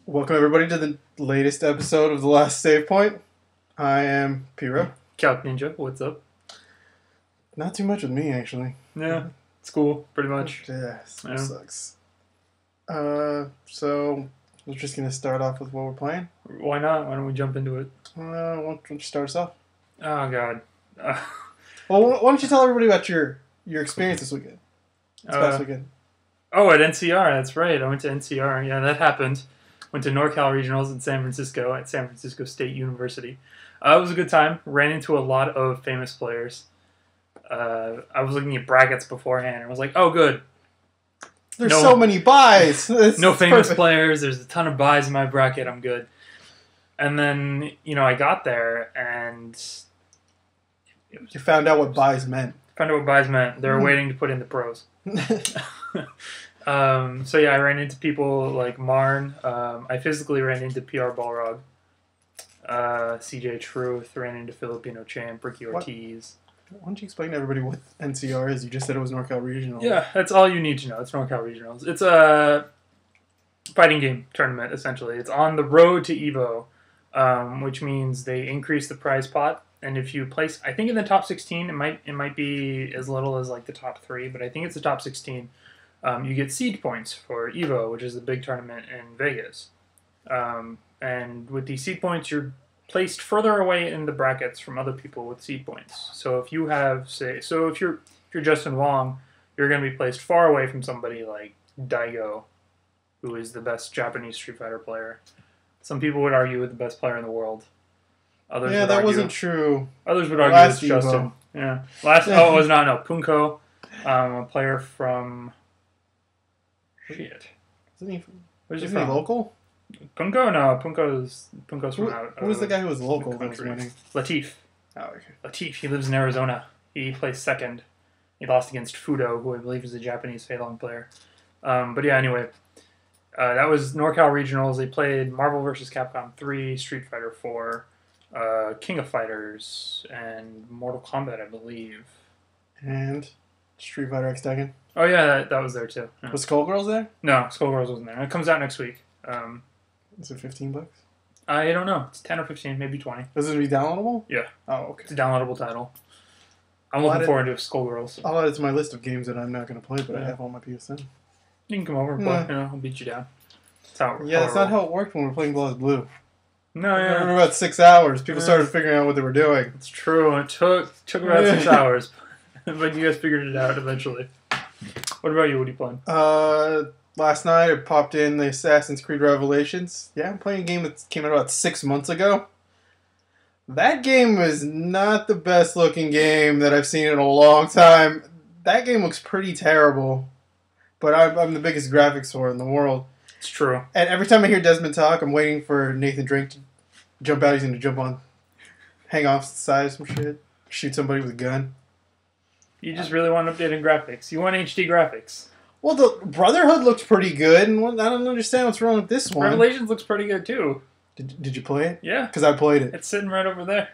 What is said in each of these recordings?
Welcome everybody to the latest episode of The Last Save Point. I am Piro. CalcNinja, what's up? Not too much with me, actually. Yeah, it's cool, pretty much. Yeah, sucks. So we're just gonna start off with what we're playing. Why not? Why don't we jump into it? Why don't you start us off? Oh, God. Well, why don't you tell everybody about your experience this weekend? This past weekend. Oh, at NCR, that's right. I went to NCR. Yeah, that happened. Went to NorCal Regionals in San Francisco at San Francisco State University. It was a good time. Ran into a lot of famous players. I was looking at brackets beforehand and was like, oh, good. There's so many buys. No famous players. There's a ton of buys in my bracket. I'm good. And then, I got there and... You found out what buys meant. Found out what buys meant. They were waiting to put in the pros. So yeah, I ran into people like Marn. I physically ran into PR Balrog. CJ Truth, ran into Filipino Champ, Ricky Ortiz. Why don't you explain to everybody what NCR is? You just said it was NorCal Regional. Yeah, that's all you need to know. It's NorCal Regionals. It's a fighting game tournament, essentially. It's on the road to EVO, which means they increase the prize pot. And if you place, I think in the top 16, it might be as little as like the top 3, but I think it's the top 16. You get seed points for EVO, which is the big tournament in Vegas. And with these seed points, you're placed further away in the brackets from other people with seed points. So if you have, if you're Justin Wong, you're going to be placed far away from somebody like Daigo, who is the best Japanese Street Fighter player. Some people would argue with the best player in the world. Others yeah, that wasn't true. Others would argue it's Justin. Yeah. It was not. No, Punko, a player from... Shit. Where's he from? Local? Punko? No, Punko's from out. Who was the guy who was local that was winning? Latif. Oh, okay. Latif. He lives in Arizona. He placed second. He lost against Fudo, who I believe is a Japanese Fei Long player. But yeah, anyway. That was NorCal Regionals. They played Marvel vs. Capcom 3, Street Fighter 4, King of Fighters, and Mortal Kombat, I believe. And Street Fighter X Tekken. Oh yeah, that was there too. Yeah. Was Skullgirls there? No, Skullgirls wasn't there. It comes out next week. Is it $15? I don't know. It's 10 or 15, maybe 20. Is it be downloadable? Yeah. Oh, okay. It's a downloadable title. I'm looking forward to Skullgirls. I'll add it to my list of games that I'm not going to play, but I have on my PSN. You can come over and play. I'll beat you down. That's not how it worked when we were playing Blood Blue. No, yeah. For about 6 hours, people started figuring out what they were doing. It's true. It took about 6 hours, but you guys figured it out eventually. What about you? What are you playing? Last night I popped in the Assassin's Creed Revelations. Yeah, I'm playing a game that came out about 6 months ago. That game was not the best looking game that I've seen in a long time. That game looks pretty terrible, but I'm the biggest graphics whore in the world. It's true. And every time I hear Desmond talk, I'm waiting for Nathan Drake to jump out. He's going to jump on, hang off the side of some shit, shoot somebody with a gun. You just really want updated graphics. You want HD graphics. Well, the Brotherhood looks pretty good, and I don't understand what's wrong with this one. Revelations looks pretty good, too. Did you play it? Yeah. Because I played it. It's sitting right over there.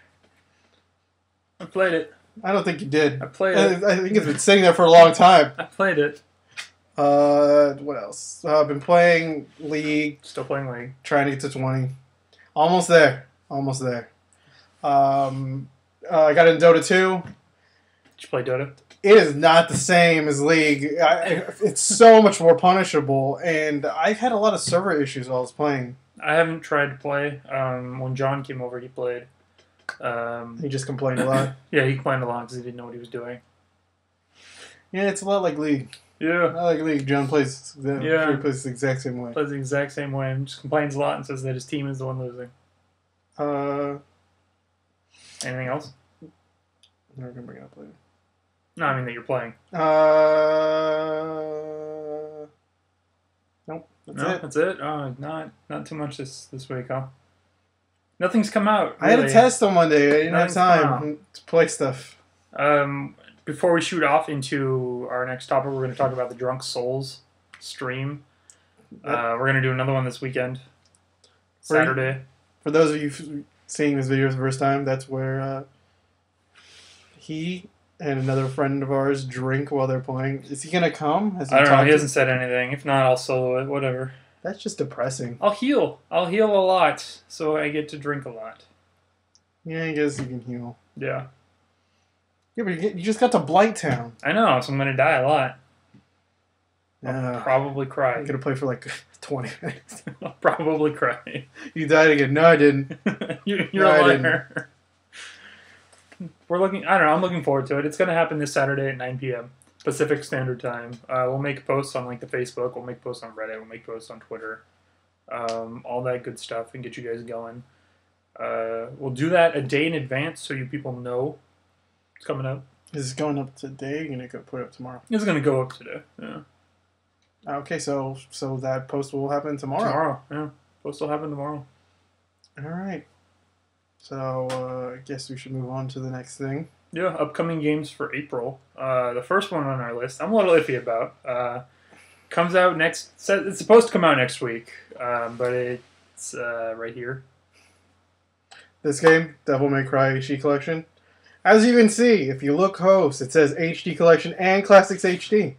I played it. I don't think you did. I played it. I think it's been sitting there for a long time. I played it. What else? I've been playing League. Still playing League. Trying to get to 20. Almost there. Almost there. I got in Dota 2. Did you play Dota? It is not the same as League. It's so much more punishable, and I've had a lot of server issues while I was playing. I haven't tried to play. When John came over, he played. He just complained a lot. Yeah, he complained a lot because he didn't know what he was doing. Yeah, it's a lot like League. Yeah. I like League. John plays the exact same way. Plays the exact same way and just complains a lot and says that his team is the one losing. Anything else? Never gonna bring it up later. No, I mean that you're playing. Nope. That's it. Oh, not too much this week, huh? Nothing's come out. Really. I had a test on Monday. I didn't have time to play stuff. Before we shoot off into our next topic, we're going to talk about the Drunk Souls stream. We're going to do another one this weekend, Saturday. For those of you seeing this video for the first time, that's where he and another friend of ours drink while they're playing. Is he going to come? I don't know. He hasn't said anything. If not, I'll solo it. Whatever. That's just depressing. I'll heal. I'll heal a lot, so I get to drink a lot. Yeah, I guess you can heal. Yeah. Yeah, but you just got to Blight Town. I know, so I'm going to die a lot. I'll I'm probably cry. going to play for like 20 minutes. I'll probably cry. You died again. No, I didn't. You're No, a I liar. I don't know, I'm looking forward to it. It's going to happen this Saturday at 9 p.m. Pacific Standard Time. We'll make posts on like the Facebook, we'll make posts on Reddit, we'll make posts on Twitter. All that good stuff and get you guys going. We'll do that a day in advance so you people know it's coming up. Is it going up today? You're going to put it up tomorrow? It's going to go up today. Yeah. Okay, so that post will happen tomorrow. Tomorrow, yeah. Post will happen tomorrow. All right. So I guess we should move on to the next thing. Yeah, upcoming games for April. The first one on our list, I'm a little iffy about. Comes out next. It's supposed to come out next week, but it's right here. This game, Devil May Cry HD Collection. As you can see, if you look close, it says HD Collection and Classics HD.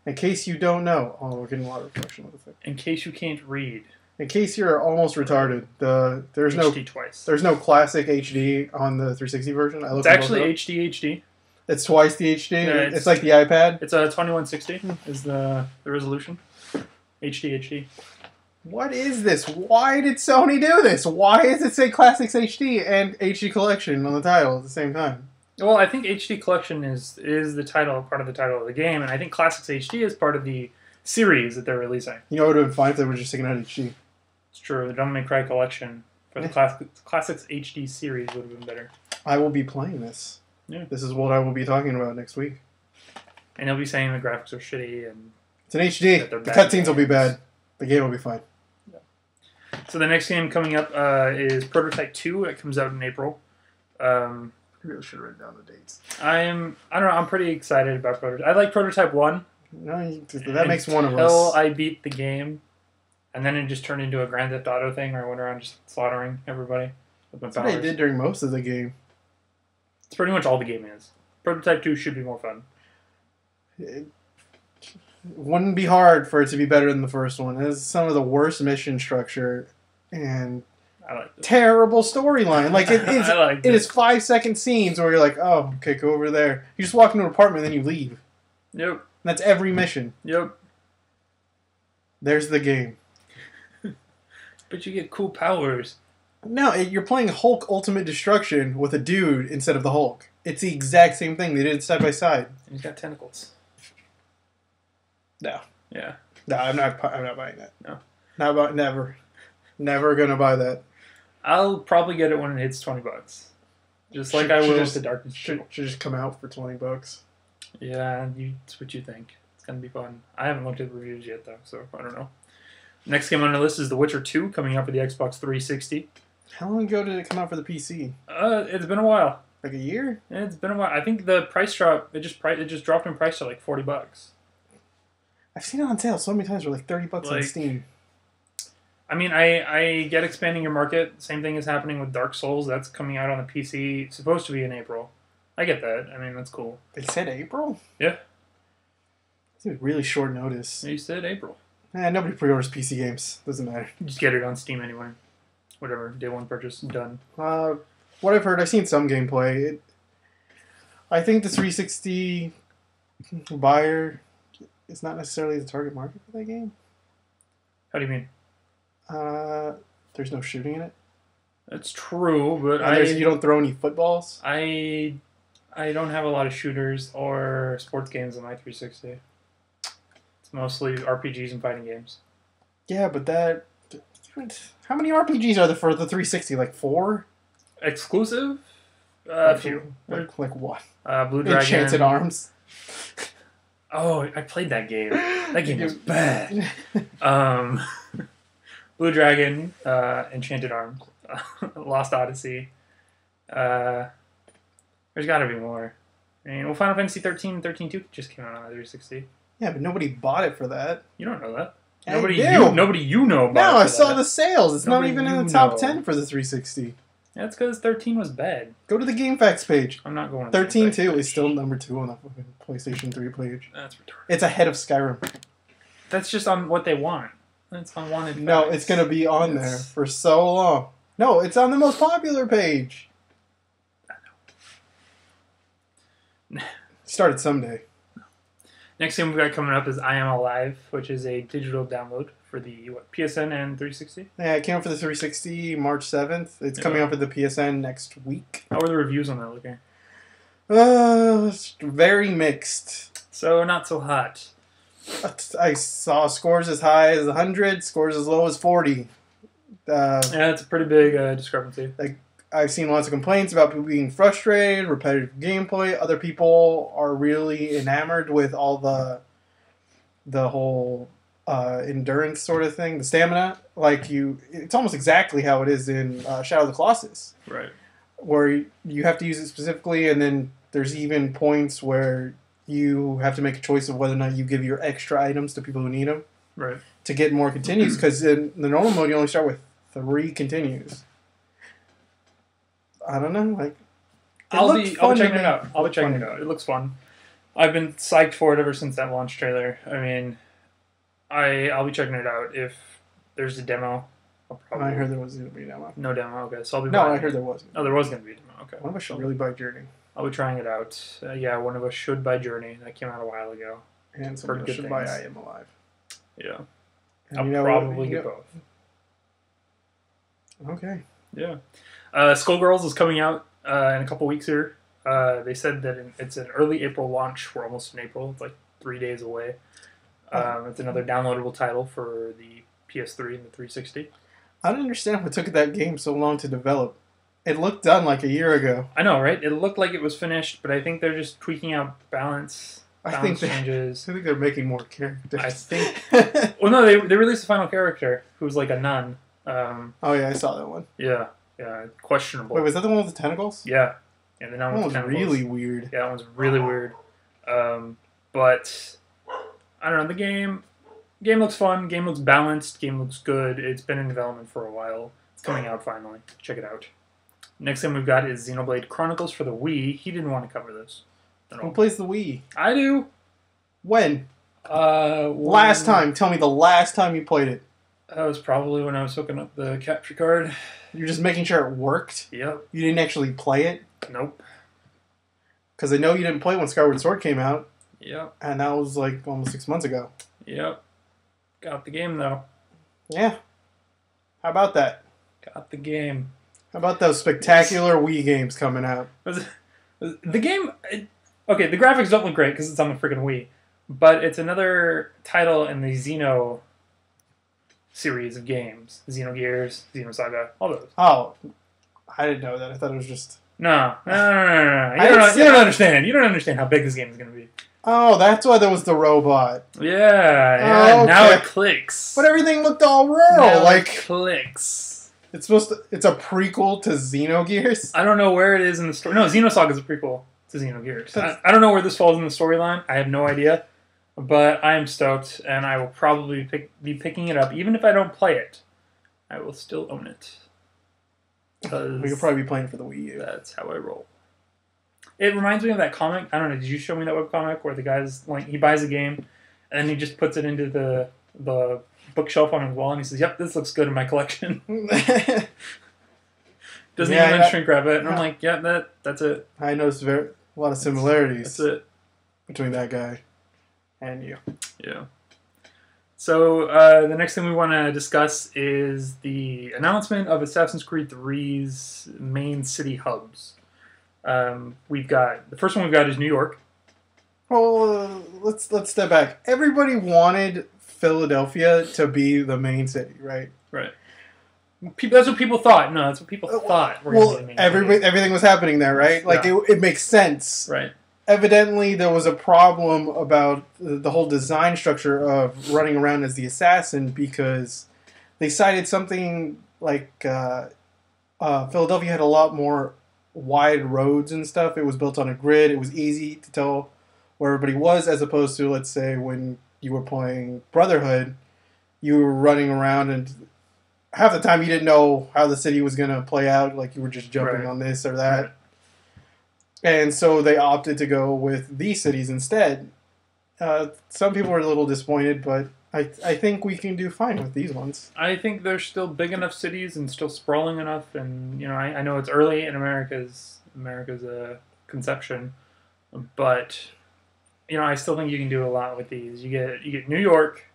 In case you don't know. Oh, we're getting a lot of reflection with it. In case you can't read. In case you're almost retarded, there's HD twice. There's no Classic HD on the 360 version. It's actually HD. It's twice the HD. Yeah, it's like the iPad. It's a 2160 is the resolution. HD. What is this? Why did Sony do this? Why does it say Classics HD and HD Collection on the title at the same time? Well, I think HD Collection is the title, part of the title of the game, and I think Classics HD is part of the series that they're releasing. You know what would have been fine if they were just taking out HD. It's true. The Devil May Cry Collection for the Classics HD series would have been better. I will be playing this. Yeah. This is what I will be talking about next week. And he'll be saying the graphics are shitty and it's an HD. The cutscenes will be bad. The game will be fine. Yeah. So the next game coming up is Prototype 2. It comes out in April. I really should have written down the dates. I don't know. I'm pretty excited about Prototype. I like Prototype 1. No, that makes one of us. Until I beat the game. And then it just turned into a Grand Theft Auto thing where I went around just slaughtering everybody with my powers. That's what I did during most of the game. It's pretty much all the game is. Prototype 2 should be more fun. It wouldn't be hard for it to be better than the first one. It has some of the worst mission structure and I like this. Terrible storyline. Like it is 5-second scenes where you're like, oh, okay, go over there. You just walk into an apartment and then you leave. Yep. And that's every mission. Yep. There's the game. But you get cool powers. No, you're playing Hulk Ultimate Destruction with a dude instead of the Hulk. It's the exact same thing. They did it side by side. And he's got tentacles. No. Yeah. No, I'm not buying that. No. Never gonna buy that. I'll probably get it when it hits $20. Just like I will with the Darkness. Should just come out for $20. Yeah, it's what you think. It's gonna be fun. I haven't looked at the reviews yet though, so I don't know. Next game on our list is The Witcher 2, coming out for the Xbox 360. How long ago did it come out for the PC? It's been a while. Like a year? Yeah, it's been a while. I think the price drop. It just dropped in price to like $40. I've seen it on sale so many times for like $30 on Steam. I mean, I get expanding your market. Same thing is happening with Dark Souls. That's coming out on the PC. It's supposed to be in April. I get that. I mean, that's cool. They said April? Yeah. It's really short notice. You said April. Nobody pre-orders PC games. Doesn't matter. Just get it on Steam anyway. Whatever. Day one purchase. Done. What I've heard, I've seen some gameplay. I think the 360 buyer is not necessarily the target market for that game. How do you mean? There's no shooting in it. That's true, but you don't throw any footballs. I don't have a lot of shooters or sports games on my 360. It's mostly RPGs and fighting games. Yeah, but how many RPGs are there for the 360? Like 4? Exclusive? A few. Like what? Blue Dragon. Enchanted Arms. Oh, I played that game. That game was bad. Blue Dragon, Enchanted Arms, Lost Odyssey. There's got to be more. I mean, well, Final Fantasy 13 and 13-2 just came out on the 360. Yeah, but nobody bought it for that. You don't know that. Nobody you know about No, I saw the sales. It's not even in the top 10 for the 360. That's because 13 was bad. Go to the GameFAQs page. I'm not going to 13 2 is still number 2 on the PlayStation 3 page. That's retarded. It's ahead of Skyrim. That's just on what they want. It's on Wanted No, Facts. it's going to be on there for so long. No, it's on the most popular page. I know. Start it someday. Next thing we've got coming up is I Am Alive, which is a digital download for the PSN and 360. Yeah, it came out for the 360 March 7th. It's coming out for the PSN next week. How are the reviews on that looking? Very mixed. So not so hot. I saw scores as high as 100, scores as low as 40. Yeah, it's a pretty big discrepancy. I've seen lots of complaints about people being frustrated, repetitive gameplay. Other people are really enamored with all the whole endurance sort of thing, the stamina. It's almost exactly how it is in Shadow of the Colossus. Right. Where you have to use it specifically, and then there's even points where you have to make a choice of whether or not you give your extra items to people who need them. Right. To get more continues, because in the normal mode you only start with 3 continues. I don't know. I'll be checking it out. I'll be checking it out. It looks fun. I've been psyched for it ever since that launch trailer. I mean, I'll be checking it out. If there's a demo, I'll probably... I heard there was going to be a demo. No demo, okay. So I'll be No, I heard there wasn't. Oh, there was going to be a demo, okay. One of us should really buy Journey. I'll be trying it out. Yeah, one of us should buy Journey. That came out a while ago. And someone else should buy I Am Alive. Yeah. And I'll probably get both. Okay. Yeah. Skullgirls is coming out in a couple weeks here. They said that it's an early April launch. We're almost in April. It's like 3 days away. It's another downloadable title for the PS3 and the 360. I don't understand what took that game so long to develop. It looked done like a year ago. I know, right? It looked like it was finished, but I think they're just tweaking out balance changes. I think they're making more characters. I think... Well, no, they released a final character who's like a nun. Oh, yeah, I saw that one. Yeah, questionable. Wait, was that the one with the tentacles? Yeah, the nun with the tentacles. That was really weird. Yeah, that one's really weird. But, I don't know, the game looks fun, game looks balanced, game looks good. It's been in development for a while. It's coming out finally. Check it out. Next thing we've got is Xenoblade Chronicles for the Wii. He didn't want to cover this. Who plays the Wii? I do. When? Last time. Tell me the last time you played it. That was probably when I was hooking up the capture card. You're just making sure it worked? Yep. You didn't actually play it? Nope. Because I know you didn't play it when Skyward Sword came out. Yep. And that was like almost 6 months ago. Yep. Got the game, though. Yeah. How about that? Got the game. How about those spectacular Wii games coming out? The game... Okay, the graphics don't look great because it's on the freaking Wii. But it's another title in the Xeno series of games. Xenogears, Xenosaga, all those. Oh. I didn't know that. I thought it was just... No. You don't understand. You don't understand how big this game is going to be. Oh, that's why there was the robot. Yeah. Oh, okay. Now it clicks. But everything looked all rural. Now it clicks. It's it's a prequel to Xenogears? I don't know where it is in the story. No, Xenosaga is a prequel to Xenogears. I don't know where this falls in the storyline. I have no idea. But I am stoked, and I will probably be picking it up. Even if I don't play it, I will still own it. We could probably be playing for the Wii U. That's how I roll. It reminds me of that comic. I don't know. Did you show me that webcomic where the guy's like he buys a game, and then he just puts it into the bookshelf on his wall, and he says, "Yep, this looks good in my collection." Doesn't even shrink wrap it, and I'm like, "Yeah, that's it." I noticed a lot of similarities. That's it between that guy and you. Yeah. So the next thing we want to discuss is the announcement of Assassin's Creed 3's main city hubs. We've got the first one we've got is New York. Well, let's step back. Everybody wanted Philadelphia to be the main city, right? Right. That's what people thought. No, that's what people thought. Well, everything was happening there, right? Like it makes sense, right? Evidently, there was a problem about the whole design structure of running around as the assassin because they cited something like Philadelphia had a lot more wide roads and stuff. It was built on a grid. It was easy to tell where everybody was, as opposed to, let's say, when you were playing Brotherhood, you were running around and half the time you didn't know how the city was going to play out. Like you were just jumping on this or that. Right. And so they opted to go with these cities instead. Some people were a little disappointed, but I think we can do fine with these ones. I think they're still big enough cities and still sprawling enough, and I know it's early in America's conception, but I still think you can do a lot with these. You get New York,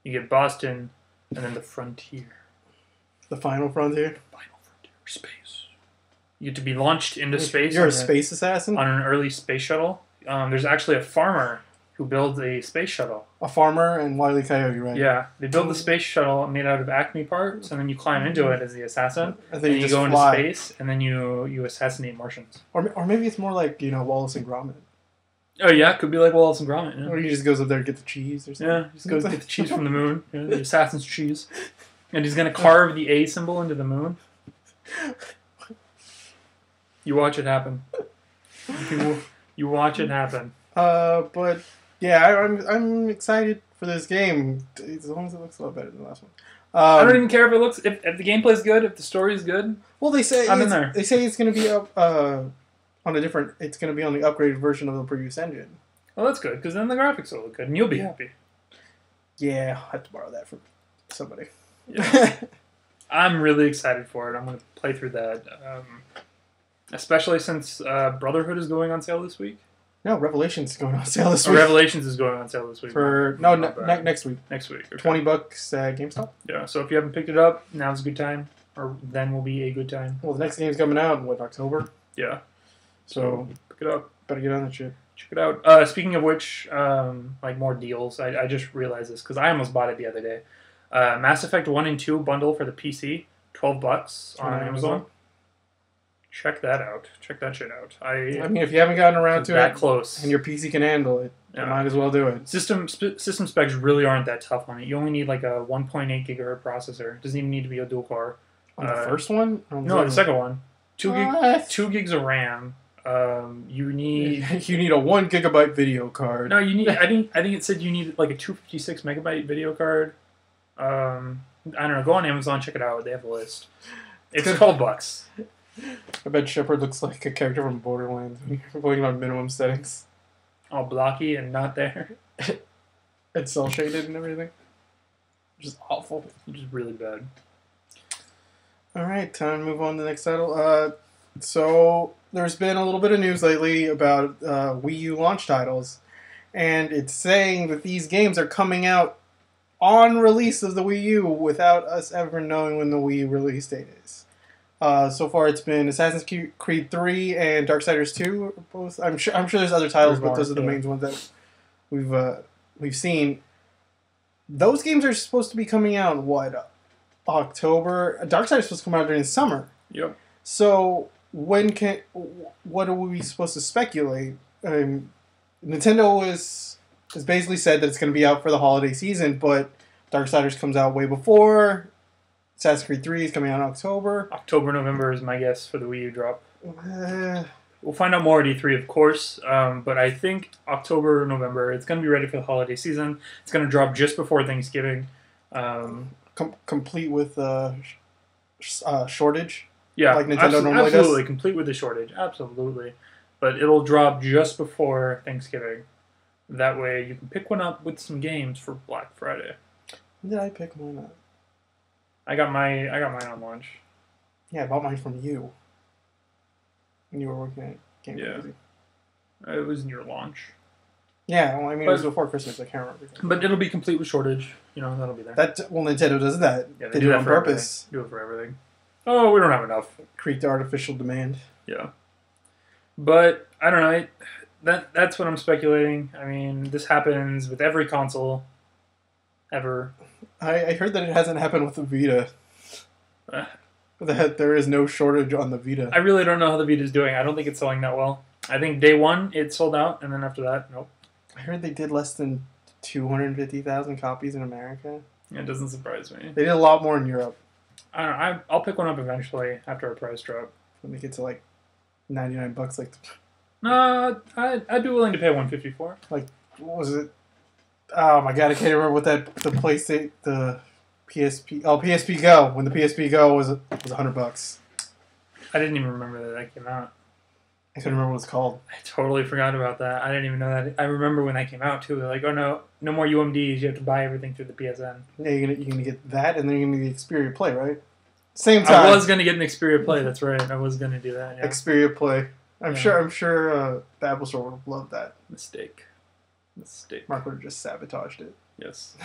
you get Boston, and then the frontier. The final frontier. Final frontier, space. You get to be launched into space. You're a space assassin? On an early space shuttle. There's actually a farmer who builds a space shuttle. A farmer and Wile E. Coyote, right? Yeah. They build the space shuttle made out of Acme parts, and then you climb into it as the assassin. And then you go into space, and then you assassinate Martians. Or maybe it's more like, Wallace and Gromit. Oh, yeah. Could be like Wallace and Gromit. Yeah. Or he just goes up there to get the cheese or something. Yeah, he just goes to get the cheese from the moon. The assassin's cheese. And he's going to carve the A symbol into the moon. You watch it happen. You watch it happen. But yeah, I'm excited for this game as long as it looks a lot better than the last one. I don't even care if it looks if the gameplay's good, if the story's good. Well, they say I'm in there. They say it's going to be up on a different. It's going to be on the upgraded version of the previous engine. Well, that's good because then the graphics will look good and you'll be happy. Yeah, I have to borrow that from somebody. Yeah. I'm really excited for it. I'm going to play through that, especially since Brotherhood is going on sale this week. No, Revelations is going on sale this week. Revelations is going on sale this week. Next week. Next week. Okay. $20 at GameStop. Yeah, so if you haven't picked it up, now's a good time, or then will be a good time. Well, the next game's coming out in October. Yeah. So pick it up. Better get on that shit. Check it out. Speaking of which, more deals. I just realized this because I almost bought it the other day. Mass Effect 1 and 2 bundle for the PC, $12 on Amazon. Check that out. Check that shit out. I mean, if you haven't gotten around to that it, close, and your PC can handle it, you might as well do it. System specs really aren't that tough on it. You only need like a 1.8 gigahertz processor. It doesn't even need to be a dual core. On the first one? No, the second one. 2 gigs of RAM. You need a 1 gigabyte video card. No, you need. I think it said you need like a 256 megabyte video card. I don't know. Go on Amazon, check it out. They have a list. It's $12. I bet Shepard looks like a character from Borderlands when you're playing on minimum settings. All blocky and not there. It's cell shaded and everything. Which is awful. Which is really bad. Alright, time to move on to the next title. So, there's been a little bit of news lately about Wii U launch titles. And it's saying that these games are coming out on release of the Wii U without us ever knowing when the Wii U release date is. So far, it's been Assassin's Creed 3 and Darksiders 2. Both. I'm sure there's other titles, but those are the main ones that we've seen. Those games are supposed to be coming out in October. Darksiders is supposed to come out during the summer. Yep. So what are we supposed to speculate? Nintendo has basically said that it's going to be out for the holiday season, but Darksiders comes out way before. Assassin's Creed 3 is coming out in October. October, November is my guess for the Wii U drop. We'll find out more at E3, of course, but I think October or November, it's going to be ready for the holiday season. It's going to drop just before Thanksgiving. Complete with shortage? Yeah, like Nintendo normally absolutely, does? complete with the shortage, absolutely. But it'll drop just before Thanksgiving. That way you can pick one up with some games for Black Friday. When did I pick mine up? I got mine on launch. Yeah, I bought mine from you. When you were working at Game Crazy. It was near launch. Yeah, well, I mean, it was before Christmas. I can't remember. But it'll be complete with shortage. That'll be there. Nintendo does that. Yeah, they do it on purpose. Do it for everything. Oh, we don't have enough. Create the artificial demand. Yeah. But, I don't know. That's what I'm speculating. I mean, this happens with every console. Ever. I heard that it hasn't happened with the Vita. That there is no shortage on the Vita. I really don't know how the Vita's doing. I don't think it's selling that well. I think day one, it sold out, and then after that, nope. I heard they did less than 250,000 copies in America. It doesn't surprise me. They did a lot more in Europe. I don't know. I'll pick one up eventually after a price drop. When they get to like $99, like. No, I'd be willing to pay $150 for. Like, what was it? Oh my god, I can't remember what the PSP. Oh, PSP Go. When the PSP Go was $100. I didn't even remember that came out. I couldn't remember what it's called. I totally forgot about that. I didn't even know that. I remember when that came out too. They're like, oh no, no more UMDs. You have to buy everything through the PSN. Yeah, you're gonna get that, and then you're gonna get Xperia Play, right? Same time. I was gonna get an Xperia Play. That's right. I was gonna do that. Yeah. Xperia Play. I'm sure. The Apple Store would have loved that. Mistake. Mark would have just sabotaged it. Yes.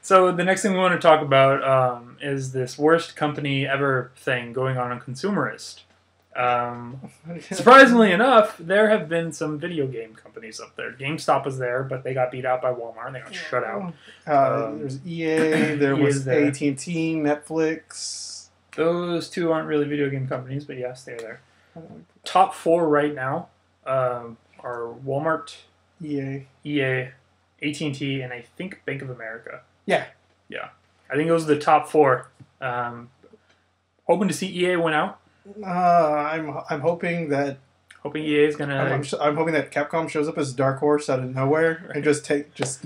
So the next thing we want to talk about is this worst company ever thing going on Consumerist. Surprisingly enough, there have been some video game companies up there. GameStop was there, but they got beat out by Walmart. They got shut out. There's EA. There was AT&T, Netflix. Those two aren't really video game companies, but yes, they're there. Top 4 right now are Walmart, EA, AT&T, and I think Bank of America. Yeah. I think those are the top 4. Hoping to see EA win out. I'm hoping that. Hoping EA is gonna. I'm hoping that Capcom shows up as Dark Horse out of nowhere and just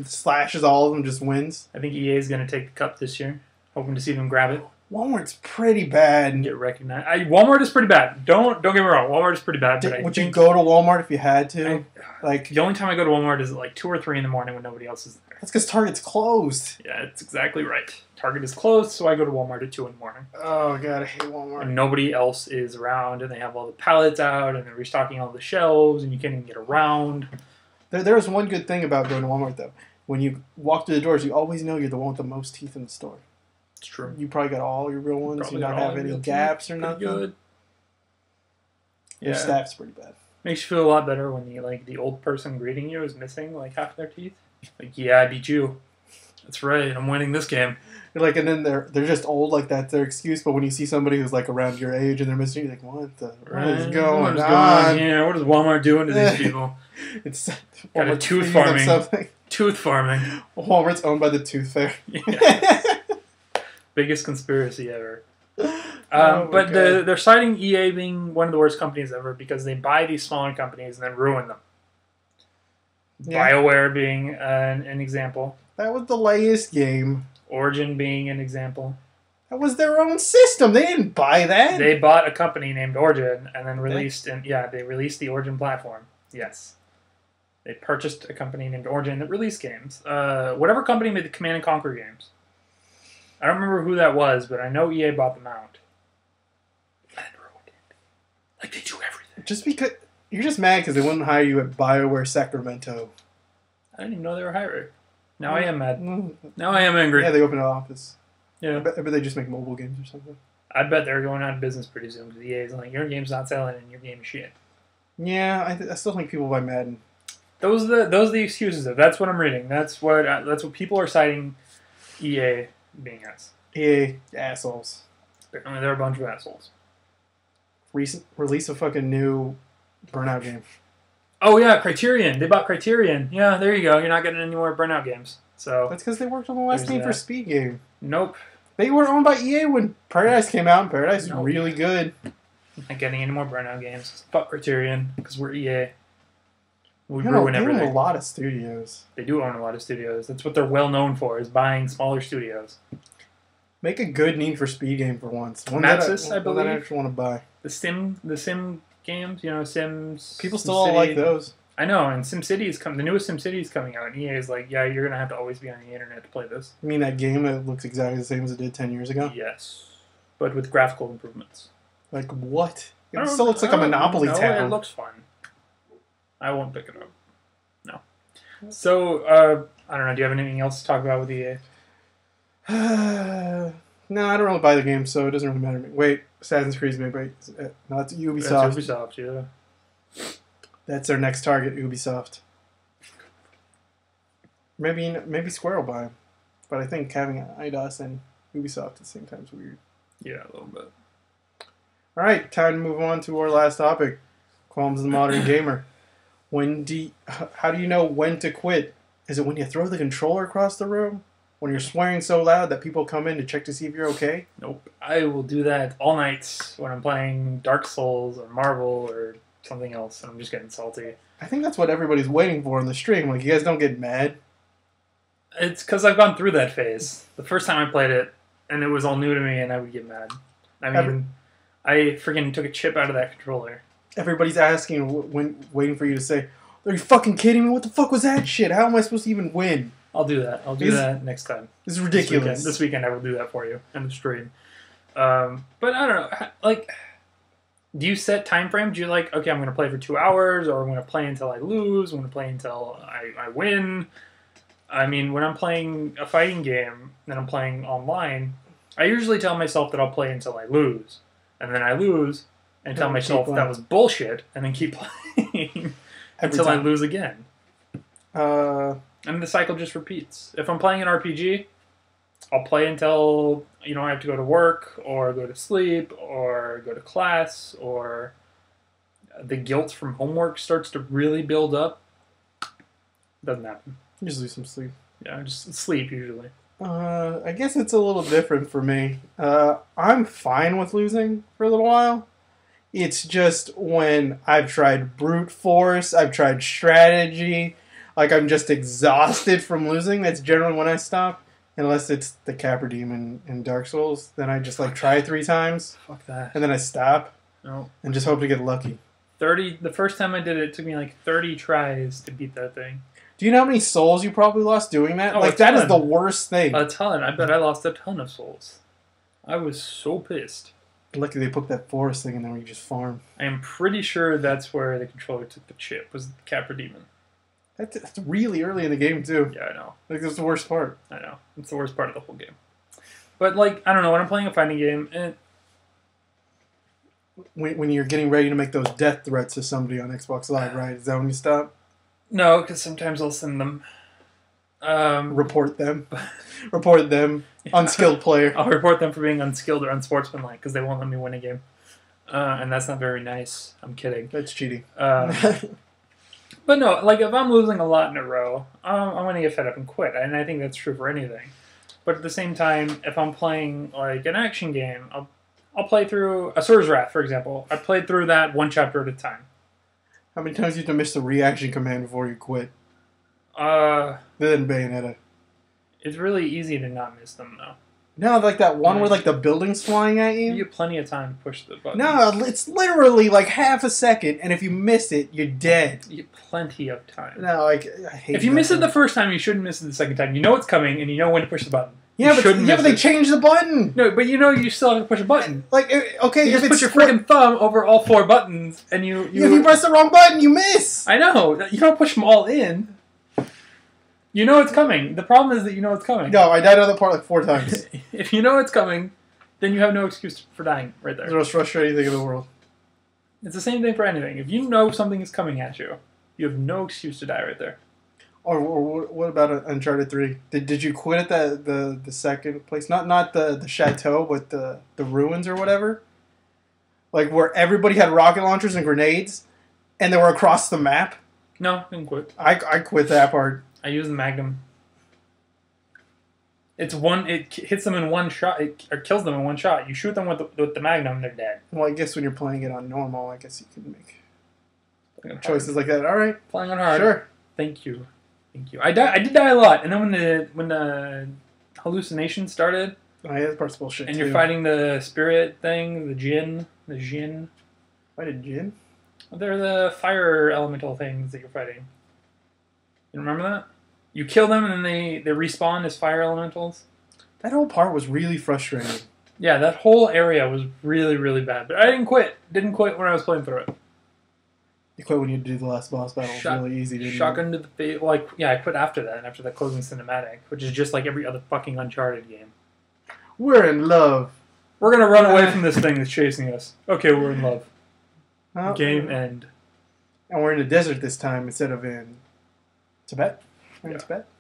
slashes all of them, just wins. I think EA is gonna take the cup this year. Hoping to see them grab it. Walmart's pretty bad. And get recognized. Walmart is pretty bad. Don't get me wrong. Walmart is pretty bad. Would you go to Walmart if you had to? The only time I go to Walmart is at like 2 or 3 in the morning when nobody else is there. That's because Target's closed. Yeah, that's exactly right. Target is closed, so I go to Walmart at 2 in the morning. Oh god, I hate Walmart. And nobody else is around, and they have all the pallets out, and they're restocking all the shelves, and you can't even get around. There's one good thing about going to Walmart though. When you walk through the doors, you always know you're the one with the most teeth in the store. It's true. You probably got all your real ones. You don't have any gaps or nothing. Good. Your staff's pretty bad. Makes you feel a lot better when the old person greeting you is missing like half their teeth. Like, yeah, I beat you. That's right. I'm winning this game. And then they're just old, like that's their excuse. But when you see somebody who's like around your age and they're missing, you're like, what is going on? Yeah, what is Walmart doing to these people? It's got a tooth farming. Tooth farming. Walmart's owned by the Tooth Fairy. Yeah. Biggest conspiracy ever. But they're citing EA being one of the worst companies ever because they buy these smaller companies and then ruin them. Yeah. BioWare being an example. That was the latest game. Origin being an example. That was their own system. They didn't buy that. They bought a company named Origin and then released they released the Origin platform. Yes. They purchased a company named Origin that released games. Whatever company made the Command & Conquer games. I don't remember who that was, but I know EA bought them out. And ruined it. Like they do everything. Just because you're just mad because they wouldn't hire you at BioWare Sacramento. I didn't even know they were hiring. Now I am mad. Now I am angry. Yeah, they opened an office. Yeah. I bet they just make mobile games or something. I bet they're going out of business pretty soon because EA is like, your game's not selling and your game is shit. Yeah, I still think people buy Madden. Those are the excuses. That's what I'm reading. That's what people are citing EA being as. EA assholes. Apparently they're a bunch of assholes. Release a fucking new Burnout game. Oh yeah, Criterion. They bought Criterion. Yeah, there you go. You're not getting any more Burnout games. So that's because they worked on the last Need for Speed game. Nope. They were owned by EA when Paradise came out, and Paradise is really good. Not getting any more Burnout games. Fuck Criterion, because we're EA. We ruin everything. They own a lot of studios. They do own a lot of studios. That's what they're well known for, is buying smaller studios. Make a good Need for Speed game for once. Maxis, I believe. One that I actually want to buy. The Sim games, Sims. People still don't like those. I know, and SimCity is coming. The newest SimCity is coming out, and EA is like, yeah, you're gonna have to always be on the internet to play this. You mean that game that looks exactly the same as it did 10 years ago? Yes, but with graphical improvements. Like what? It still looks like a Monopoly town. It looks fun. I won't pick it up. No. So I don't know. Do you have anything else to talk about with EA? No, I don't really buy the game, so it doesn't really matter to me. Wait, Assassin's Creed's made by... No, it's Ubisoft. That's Ubisoft, yeah. That's their next target, Ubisoft. Maybe Square will buy them. But I think having Eidos and Ubisoft at the same time is weird. Yeah, a little bit. Alright, time to move on to our last topic. Qualms of the modern gamer. How do you know when to quit? Is it when you throw the controller across the room? When you're swearing so loud that people come in to check to see if you're okay? Nope. I will do that all night when I'm playing Dark Souls or Marvel or something else, and I'm just getting salty. I think that's what everybody's waiting for in the stream. Like, you guys don't get mad. It's because I've gone through that phase. The first time I played it, and it was all new to me, and I would get mad. I mean, I freaking took a chip out of that controller. everybody's asking waiting for you to say, "Are you fucking kidding me? What the fuck was that shit? How am I supposed to even win?" I'll do that. I'll do that next time. This is ridiculous. This weekend I will do that for you in the stream. But I don't know. Like, do you set time frames? Do you like, okay, I'm going to play for 2 hours, or I'm going to play until I lose, I'm going to play until I win? I mean, when I'm playing a fighting game and I'm playing online, I usually tell myself that I'll play until I lose. And then I lose and tell myself that was bullshit, and then keep playing until I lose again. And the cycle just repeats. If I'm playing an RPG, I'll play until, I have to go to work, or go to sleep, or go to class, or the guilt from homework starts to really build up. Doesn't happen. Just lose some sleep. Yeah, just sleep usually. I guess it's a little different for me. I'm fine with losing for a little while. It's just when I've tried brute force, I've tried strategy, like I'm just exhausted from losing. That's generally when I stop. Unless it's the Capra Demon in Dark Souls, then I just try 3 times. Fuck that. And then I stop. No. And just hope to get lucky. The first time I did it took me 30 tries to beat that thing. Do you know how many souls you probably lost doing that? Oh, that is the worst thing. A ton. I bet I lost a ton of souls. I was so pissed. Lucky they put that forest thing in there where you just farm. I am pretty sure that's where the controller took the chip, was the Capra Demon. That's really early in the game, too. Yeah, I know. That's the worst part. I know. It's the worst part of the whole game. But, I don't know, when I'm playing a fighting game... When you're getting ready to make those death threats to somebody on Xbox Live, right? Is that when you stop? No, because sometimes I'll send them... report them. Report them. Yeah. Unskilled player. I'll report them for being unskilled or unsportsmanlike, because they won't let me win a game. And that's not very nice. I'm kidding. That's cheating. But no, if I'm losing a lot in a row, I'm going to get fed up and quit. And I think that's true for anything. But at the same time, if I'm playing, an action game, I'll play through Asura's Wrath, for example. I played through that 1 chapter at a time. How many times do you have to miss the reaction command before you quit? Then Bayonetta. It's really easy to not miss them, though. No, that one where the building's flying at you? You have plenty of time to push the button. No, it's literally half a second, and if you miss it, you're dead. You have plenty of time. No, I hate If you miss it the first time, you shouldn't miss it the second time. You know it's coming, and you know when to push the button. Yeah, but they changed the button. No, but you still have to push a button. Okay, you just put your freaking thumb over all 4 buttons, and you... If you press the wrong button, you miss. I know. You don't push them all in. You know it's coming. The problem is that you know it's coming. No, I died on the part 4 times. If you know it's coming, then you have no excuse for dying right there. It's the most frustrating thing in the world. It's the same thing for anything. If you know something is coming at you, you have no excuse to die right there. Or what about Uncharted 3? Did you quit at the second place? Not the chateau, but the ruins or whatever? Where everybody had rocket launchers and grenades, and they were across the map? No, I didn't quit. I quit that part. I use the Magnum. It hits them in one shot, or kills them in one shot. You shoot them with the Magnum, they're dead. Well, I guess when you're playing it on normal, I guess you can make choices like that. All right. Playing on hard. Sure. Thank you. I did die a lot, and then when the hallucination started... Oh, yeah, that part's bullshit, and you're fighting the spirit thing, the Jinn. Fight a Jinn? They're the fire elemental things that you're fighting. You remember that? You kill them and then they respawn as fire elementals. That whole part was really frustrating. Yeah, that whole area was really, really bad. But I didn't quit. Didn't quit when I was playing through it. You quit when you did the last boss battle. It was really easy, didn't Shotgun to the face. I quit after that, after the closing cinematic, which is just like every other fucking Uncharted game. We're in love. We're going to run away from this thing that's chasing us. Okay, we're in love. Game end. And we're in the desert this time instead of in Tibet?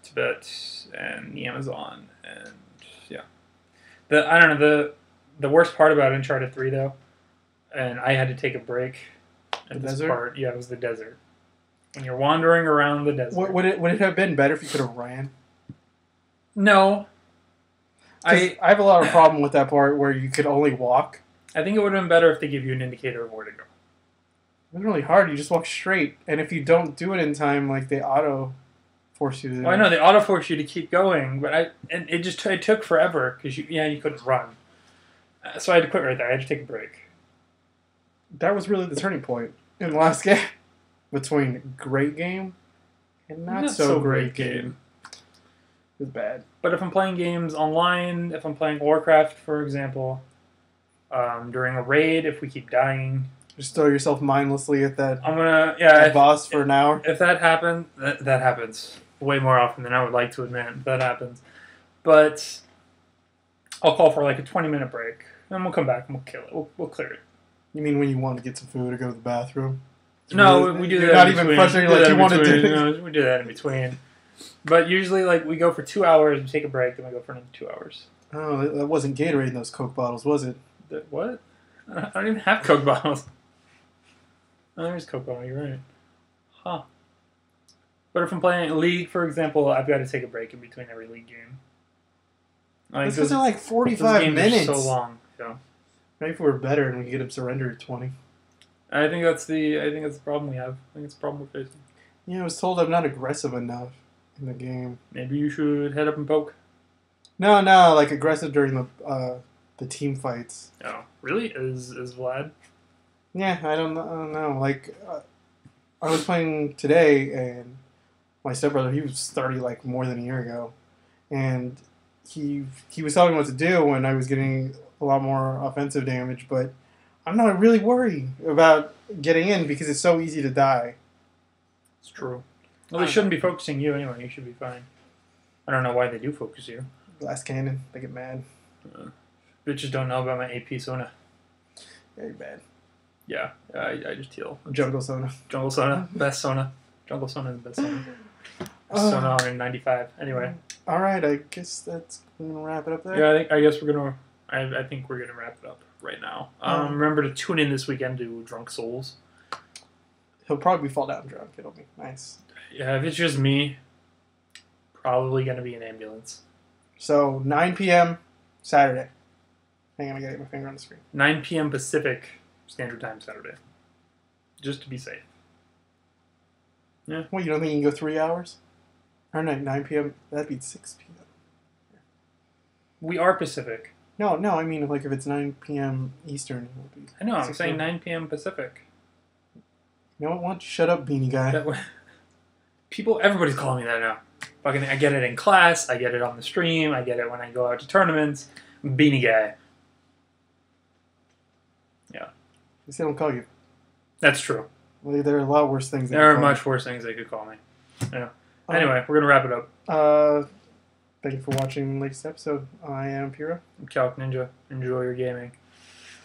Tibet and the Amazon. And, yeah. I don't know, the worst part about Uncharted 3, though, and I had to take a break at this part. Yeah, it was the desert. When you're wandering around the desert. Would it have been better if you could have ran? No. I have a lot of problem with that part where you could only walk. I think it would have been better if they give you an indicator of where to go. It's really hard. You just walk straight. And if you don't do it in time, they auto force you to... Well, I know. They auto force you to keep going. But it took forever because you couldn't run. So I had to quit right there. I had to take a break. That was really the turning point. in the last game between great game and not so great game. It's bad. But if I'm playing games online, if I'm playing Warcraft, for example, during a raid, if we keep dying, Just throw yourself mindlessly at that, I'm gonna boss for an hour. If that happens, that happens way more often than I would like to admit. That happens, but I'll call for like a 20-minute break, and we'll come back and we'll kill it. We'll clear it. You mean when you want to get some food or go to the bathroom? No, we do that. You're not in even between. frustrated like you want to do. No, we do that in between. But usually, like, we go for 2 hours, we take a break, then we go for another 2 hours. Oh, that wasn't Gatorade in those Coke bottles, was it? What? I don't even have Coke bottles. Oh, there's Coke bottle, you're right. Huh. But if I'm playing League, for example, I've got to take a break in between every League game. Like, Those are like 45 minutes. Are so long, so. Maybe if we were better and we could get him surrendered at 20. I think that's the problem we have. I think it's the problem we're facing. Yeah, I was told I'm not aggressive enough in the game. Maybe you should head up and poke. No, like aggressive during the team fights. Oh, really? Is Vlad? Yeah, I don't know. Like, I was playing today, and my stepbrother, he was 30 like more than a year ago, and he was telling me what to do when I was getting a lot more offensive damage, but I'm not really worried about getting in because it's so easy to die. It's true. Well, they shouldn't be focusing you anyway. You should be fine. I don't know why they do focus you. Glass cannon, they get mad. Bitches don't know about my AP Sona. Very bad. Yeah, I just heal. Jungle Sona. Jungle Sona, best Sona. Jungle Sona is the best Sona. Sona 195. Anyway. All right, I guess that's gonna wrap it up there. Yeah, I guess we're gonna. I think we're gonna wrap it up right now. Remember to tune in this weekend to Drunk Souls. He'll probably fall down drunk. It'll be nice. Yeah, if it's just me, probably gonna be an ambulance. So 9 p.m. Saturday. Hang on, I gotta get my finger on the screen. 9 p.m. Pacific Standard Time Saturday. Just to be safe. Yeah. Well, you don't think you can go 3 hours? Or no, 9 p.m. That'd be 6 p.m. We are Pacific. No, I mean like if it's 9 p.m. Eastern, it would be. I know. I'm saying 9 p.m. Pacific. You know what? Why don't you shut up, beanie guy? Everybody's calling me that now. Fucking, I get it in class. I get it on the stream. I get it when I go out to tournaments. Beanie guy. Yeah. At least they don't call you. That's true. Well, there are a lot worse things. There are much worse things they could call me. Yeah. Anyway, we're gonna wrap it up. Thank you for watching the latest episode. I am Piro. I'm CalcNinja. Enjoy your gaming.